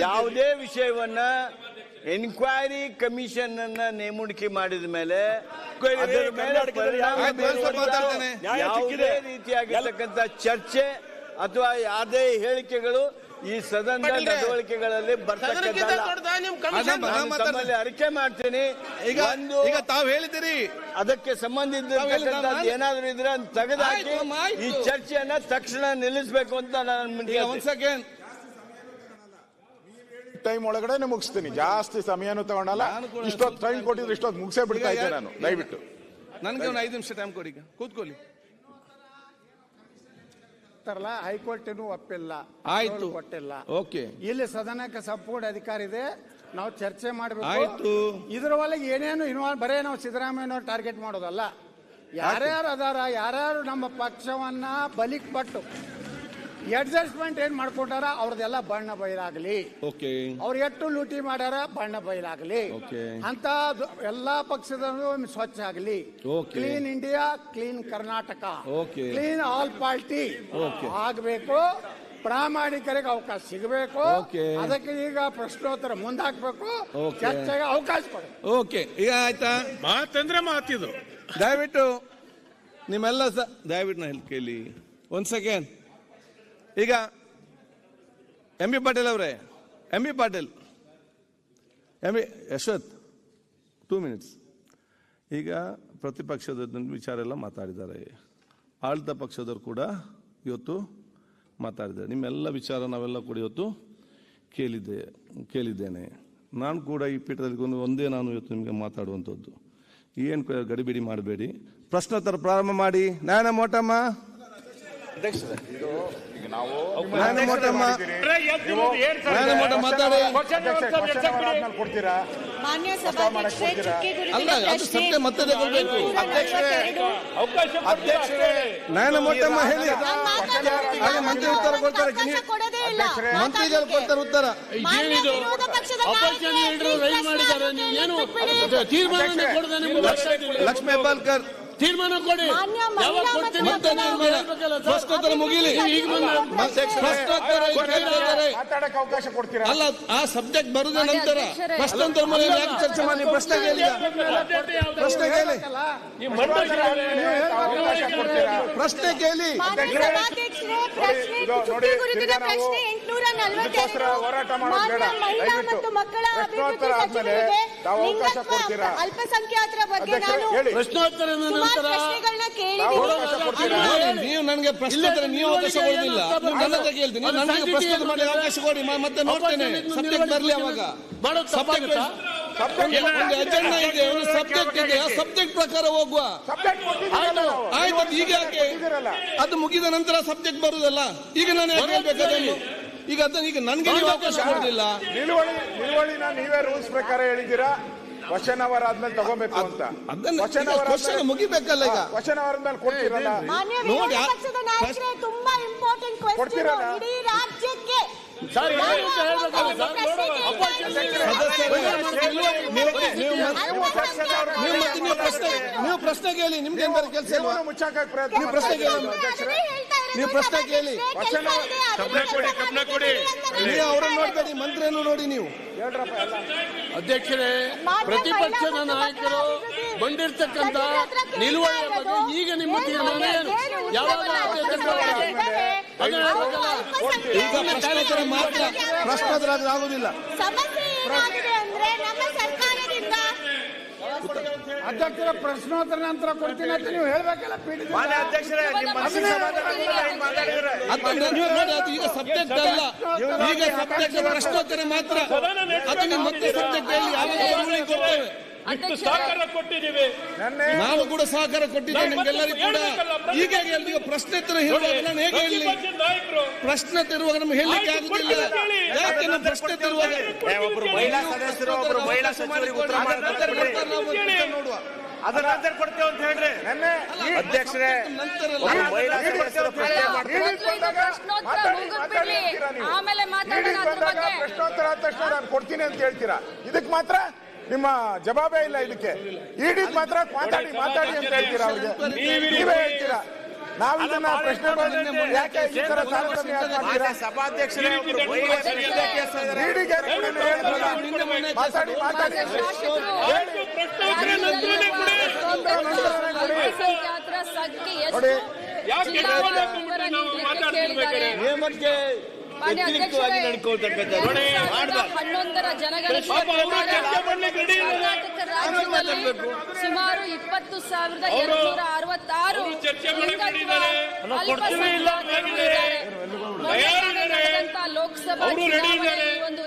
ಯಾವುದೇ ವಿಷಯವನ್ನ enquiry commission ಅನ್ನ ನೇಮಣಿಕೆ ಮಾಡಿದ ಮೇಲೆ ಯಾವುದೇ ರೀತಿಯಾಗಿರ್ತಕ್ಕಂಥ ಚರ್ಚೆ ಅಥವಾ ಯಾವುದೇ ಹೇಳಿಕೆಗಳು ಈ ಸದನದ ನಡವಳಿಕೆಗಳಲ್ಲಿ ಬರ್ತಕ್ಕಂಥ ಅರಿಕೆ ಮಾಡ್ತೀನಿ. ಈಗ ತಾವು ಹೇಳಿದಿರಿ ಅದಕ್ಕೆ ಸಂಬಂಧಿಸಿದ ಏನಾದ್ರು ಇದ್ರೆ ತೆಗೆದುಹಾಕಿ ಈ ಚರ್ಚೆಯನ್ನ ತಕ್ಷಣ ನಿಲ್ಲಿಸಬೇಕು ಅಂತ ನಾನು ಟೈಮ್ ಒಳಗಡೆ ಮುಗಿಸ್ತೀನಿ. ಜಾಸ್ತಿ ಸಮಯನೂ ತಗೊಂಡಲ್ಲ. ಇಷ್ಟೊತ್ತು ಟೈಮ್ ಕೊಟ್ಟಿದ್ರೆ ಇಷ್ಟೊತ್ತು ಮುಗಿಸೇ ಬಿಡ್ತಾ ಇದ್ದೆ ನಾನು. ದಯವಿಟ್ಟು ನನಗೆ ಒಂದು 5 ನಿಮಿಷ ಟೈಮ್ ಕೊಡಿ. ಕೂತ್ಕೊಳ್ಳಿ. ಹೈಕೋರ್ಟ್ ಒಪ್ಪಿಲ್ಲ, ಆಯ್ತು, ಕೊಟ್ಟಿಲ್ಲ. ಓಕೆ. ಇಲ್ಲಿ ಸದನಕ್ಕೆ ಸಂಪೂರ್ಣ ಅಧಿಕಾರ ಇದೆ. ನಾವು ಚರ್ಚೆ ಮಾಡಬೇಕು. ಇದ್ರ ಒಳಗೆ ಏನೇನು ಬರೇ ನಾವು ಸಿದ್ದರಾಮಯ್ಯನವ್ರು ಟಾರ್ಗೆಟ್ ಮಾಡೋದಲ್ಲ. ಯಾರ್ಯಾರು ಅದಾರ, ಯಾರ್ಯಾರು ನಮ್ಮ ಪಕ್ಷವನ್ನ ಬಲಿಕ್ ಪಟ್ಟು ಅಡ್ಜಸ್ಟ್ಮೆಂಟ್ ಏನ್ ಮಾಡ್ಕೊಟ್ಟಾರ ಅವ್ರದೆಲ್ಲ ಬಣ್ಣ ಬಯಲಾಗ್ಲಿ. ಅವ್ರು ಎಷ್ಟು ಲೂಟಿ ಮಾಡ್ಯಾರ ಬಣ್ಣ ಬಯಲಾಗ್ಲಿ. ಅಂತ ಎಲ್ಲಾ ಪಕ್ಷದವರು ಸ್ವಚ್ಛ ಆಗಲಿ. Clean India, clean Karnataka, clean all party ಆಗ್ಬೇಕು. ಪ್ರಾಮಾಣಿಕರಿಗೆ ಅವಕಾಶ ಸಿಗಬೇಕು. ಅದಕ್ಕೆ ಈಗ ಪ್ರಶ್ನೋತ್ತರ ಮುಂದಾಕ್ಬೇಕು. ಚರ್ಚೆಗೆ ಅವಕಾಶ ಕೊಡಬೇಕು. ಓಕೆ, ಈಗ ಆಯ್ತಾ? ಮಾತಂದ್ರೆ ಮಾತಿದು. ದಯವಿಟ್ಟು ನಿಮ್ಮೆಲ್ಲ ದಯವಿಟ್ಟು ನಾ ಹೇಳಿ ಕೇಳಿ ಒಂದ್ ಸೆಕೆಂಡ್. ಈಗ ಎಂ.ಬಿ. ಪಾಟೀಲ್ ಅವರೇ, ಎಂ.ಬಿ. ಪಾಟೀಲ್, ಯಶವಂತ್ 2 minutes. ಈಗ ಪ್ರತಿಪಕ್ಷದ ವಿಚಾರ ಎಲ್ಲ ಮಾತಾಡಿದ್ದಾರೆ, ಆಡಳಿತ ಪಕ್ಷದವರು ಕೂಡ ಇವತ್ತು ಮಾತಾಡಿದ್ದಾರೆ. ನಿಮ್ಮೆಲ್ಲ ವಿಚಾರ ನಾವೆಲ್ಲ ಕೂಡ ಇವತ್ತು ಕೇಳಿದ್ದೇನೆ. ನಾನು ಕೂಡ ಈ ಪೀಠದಲ್ಲಿ ಒಂದೇ ನಾನು ಇವತ್ತು ನಿಮಗೆ ಮಾತಾಡುವಂಥದ್ದು. ಏನು ಗಡಿಬಿಡಿ ಮಾಡಬೇಡಿ. ಪ್ರಶ್ನೋತ್ತರ ಪ್ರಾರಂಭ ಮಾಡಿ. ನಾಯನ ಮೋಟಮ್ಮ, ಮಂತ್ರಿ ಉತ್ತರ ಕೊಡ್ತಾರೆ. ಮಂತ್ರಿಗಳು ಕೊಡ್ತಾರೆ ಉತ್ತರ. ಲಕ್ಷ್ಮೀ ಹೆಬ್ಬಾಳ್ಕರ್ ತೀರ್ಮಾನ ಕೊಡಿ. ಪ್ರಶ್ನೋತ್ತರ ಮುಗಿಲಿ. ಅವಕಾಶ ಕೊಡ್ತೀರಾ? ಅಲ್ಲ, ಆ ಸಬ್ಜೆಕ್ಟ್ ಬರುದ ನಂತರ ಪ್ರಶ್ನೋತ್ತರ ಮೇಲೆ ಯಾಕೆ ಚರ್ಚೆ ಮಾಡಿ? ಪ್ರಶ್ನೆ ಕೇಳಿ. ಪ್ರಶ್ನೆ ಕೇಳಿ. ಪ್ರಶ್ನೆ ಕೇಳಿ. ಹೋರಾಟ ಮಾಡೋದು ಬೇಡ. ಅವಕಾಶ ಕೊಡ್ತೀರಾ? ಅಲ್ಪಸಂಖ್ಯಾತರ ಬಗ್ಗೆ ಪ್ರಶ್ನೋತ್ತರ ನೀವು ನನಗೆ ಪ್ರಶ್ನೋತ್ತರ ನೀವು ಅವಕಾಶ ಕೊಡುದಿಲ್ಲ. ನನ್ನ ಕೇಳ್ತೀನಿ, ನನಗೆ ಪ್ರಶ್ನೋತ್ತರ ಮಾಡಿ ಅವಕಾಶ ಕೊಡಿ. ಮತ್ತೆ ನೋಡ್ತೇನೆ ಸಬ್ಜೆಕ್ಟ್ ಬರಲಿ. ಅವಾಗ ಒಂದು ಅಜೆಂಡಾ ಇದೆ, ಒಂದು ಸಬ್ಜೆಕ್ಟ್ ಇದೆ. ಆ ಸಬ್ಜೆಕ್ಟ್ ಪ್ರಕಾರ ಹೋಗುವ. ಆಯ್ತು, ಈಗ ಯಾಕೆ ಅದು ಮುಗಿದ ನಂತರ ಸಬ್ಜೆಕ್ಟ್ ಬರುದಲ್ಲ? ಈಗ ನಾನು ಯಾಕೆ ಹೇಳ್ಬೇಕಾದ್ರೆ ಈಗ ಅದನ್ನ ಈಗ ನನಗೆ ನೀವು ಅವಕಾಶ ಕೊಡುದಿಲ್ಲ. ನಿಲುವಳಿನ ನೀವೇ ರೂಲ್ಸ್ ಪ್ರಕಾರ ಹೇಳಿದ್ದೀರಾ. ಕ್ವಶನ್ ಅವರ್ ಆದ್ಮೇಲೆ ತಗೋಬೇಕು ಅಂತ. ಕ್ವಶನ್ ಮುಗಿಬೇಕಲ್ಲ. ಈಗ ಕ್ವಶನ್ ಅವರ್ ಮೇಲೆ ಕೊಡ್ತೀರಲ್ಲ. ನೋಡಿ, ತುಂಬಾ ಇಂಪಾರ್ಟೆಂಟ್ ಕ್ವೆಶ್ಚನ್ ಇಡೀ ರಾಜ್ಯಕ್ಕೆ. ನೀವು ಪ್ರಶ್ನೆ ಕೇಳಿ. ನಿಮ್ಗೆ ಕೆಲಸ ಮುಚ್ಚಾಕ ಪ್ರಯತ್ನ. ನೀವು ಪ್ರಶ್ನೆ ಕೇಳಿ. ನೀವು ಅವರನ್ನು ನೋಡ್ಬೇಡಿ, ಮಂತ್ರಿಯನ್ನು ನೋಡಿ. ನೀವು ಅಧ್ಯಕ್ಷರೇ, ಪ್ರತಿಪಕ್ಷದ ನಾಯಕರು ಬಂದಿರತಕ್ಕಂತ ನಿಲುವಳಿಯ ಬಗ್ಗೆ ಈಗ ನಿಮ್ಮ ತೀರ್ಮಾನ ಏನು? ಯಾವಾಗ ಈಗ ಪ್ರಶ್ನೋತ್ತರ ಮಾತ್ರ, ಪ್ರಶ್ನೋತ್ತರ ಆಗುದಿಲ್ಲ. ಅಧ್ಯಕ್ಷರ ಪ್ರಶ್ನೋತ್ತರ ನಂತರ ಕೊಡ್ತೀನಿ ಅಂತ ನೀವು ಹೇಳ್ಬೇಕಲ್ಲ. ಈಗ ಸಬ್ಜೆಕ್ಟ್ ಅಲ್ಲ, ಈಗ ಸಬ್ಜೆಕ್ಟ್ ಪ್ರಶ್ನೋತ್ತರ ಮಾತ್ರ. ಅದು ನಿಮ್ಮ ಮತ್ತೆ ಸಬ್ಜೆಕ್ಟ್ ಹೇಳಿ. ಯಾವಾಗ ಕೊಡ್ತೇವೆ. ನಾನು ಕೂಡ ಸಹಕಾರ ಕೊಟ್ಟಿದ್ದೇನೆ ನಿಮ್ಗೆಲ್ಲರಿಗೂ ಕೂಡ. ಈಗ ಈಗ ಪ್ರಶ್ನೋತ್ತರ ಇರುವಾಗ ನಾನು ಹೇಗೆ ಹೇಳಿ? ಪ್ರಶ್ನೆ ತರುವಾಗ ನಮ್ಗೆ ಹೇಳಲಿಕ್ಕೆ ಆಗುದಿಲ್ಲ. ಯಾಕೆ ನಾವು ಪ್ರಶ್ನೆ ತರುವಾಗ ನೋಡುವ ಅದರ ಕೊಡ್ತೇವೆ ಅಂತ ಹೇಳ್ರಿ ಅಧ್ಯಕ್ಷರೇ. ಪ್ರಶ್ನೋತ್ತರ ಆದ ತಕ್ಷಣ ನಾನು ಕೊಡ್ತೀನಿ ಅಂತ ಹೇಳ್ತೀರಾ? ಇದಕ್ಕೆ ಮಾತ್ರ ನಿಮ್ಮ ಜವಾಬೇ ಇಲ್ಲ. ಇದಕ್ಕೆ ಇಡಿಗೆ ಮಾತ್ರ ಮಾತಾಡಿ ಅಂತ ಹೇಳ್ತೀರಾ? ಅವ್ರಿಗೆ ನೀವೇ ಹೇಳ್ತೀರಾ? ನಾವು ಇದನ್ನ ಪ್ರಶ್ನೆ ಯಾಕೆ ಈ ತರ ತಾರತಮ್ಯ ಯಾಕೆ ಮಾಡ್ತೀರಾ? ಸಭಾಧ್ಯಕ್ಷರೇ ಒಬ್ರು ಮಾತಾಡಿ ಮಾತಾಡಿ ನೇಮಕ್ಕೆ ವ್ಯತಿರಿಕ್ತವಾಗಿ ನಡ್ಕೊಳ್ತಕ್ಕಂಥ ಹನ್ನೊಂದರ ಜನಗಣತಿ ರಾಜ್ಯದಲ್ಲಿ ಸುಮಾರು 20,266 ಲೋಕಸಭಾ ಚುನಾವಣೆ ಒಂದು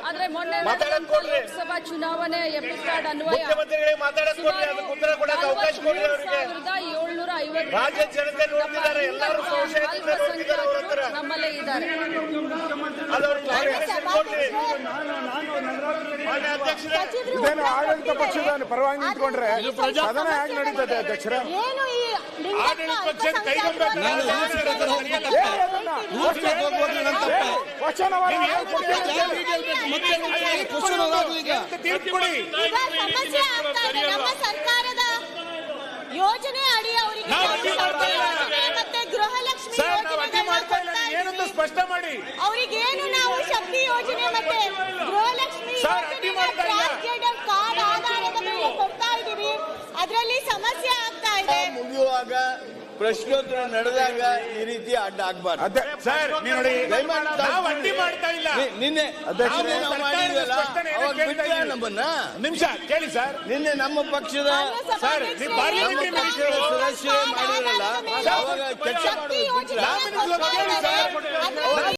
ಆದ್ರೆ ಮೊನ್ನೆ ಲೋಕಸಭಾ ಚುನಾವಣೆ ಎಪಿಕ್ ಕಾರ್ಡ್ ಅನ್ವಯ 750 ನಮ್ಮಲ್ಲೇ ಇದ್ದಾರೆ. ಇದೇನು ಆಡಳಿತ ಪಕ್ಷದ ಪರವಾಗಿ ನಿಂತ್ಕೊಂಡ್ರೆ ಸದನ ಹೇಗೆ ನಡೀತದೆ ಅಧ್ಯಕ್ಷರೇ? ಏನು ಈ ಸಮಸ್ಯೆ ಆಗ್ತಾ ಇದೆ. ನಮ್ಮ ಸರ್ಕಾರದ ಯೋಜನೆ ಅಡಿ ಅವರಿಗೆ ಮತ್ತೆ ಗೃಹಲಕ್ಷ್ಮಿ ಏನಂತ ಸ್ಪಷ್ಟ ಮಾಡಿ. ಅವರಿಗೇನು ನಾವು ಶಕ್ತಿ ಯೋಜನೆ ಮತ್ತೆ ಗೃಹಲಕ್ಷ್ಮಿ ಕಾರ್ಡ್ ಆಧಾರದ ಮೇಲೆ ಕೊಡ್ತಾ ಇದೀವಿ. ಅದರಲ್ಲಿ ಸಮಸ್ಯೆ ಆಗ್ತಾ ಇದೆ. ಮುಗಿಯುವಾಗ ಪ್ರಶ್ನೋತ್ತರ ನಡೆದಾಗ ಈ ರೀತಿ ಅಡ್ಡ ಆಗ್ಬಾರ್ದು. ಸರ್ ನೋಡಿ, ನಾವು ಅಡ್ಡಿ ಮಾಡ್ತಾ ಇಲ್ಲ. ನಿನ್ನೆ ನಮ್ಮನ್ನ ನಿಮಿಷ ಕೇಳಿ ಸರ್. ನಿನ್ನೆ ನಮ್ಮ ಪಕ್ಷದ ಸದಸ್ಯರೇ ಮಾಡಿದ್ರಲ್ಲ, ಅವಾಗ ಚರ್ಚೆ ಮಾಡೋದು.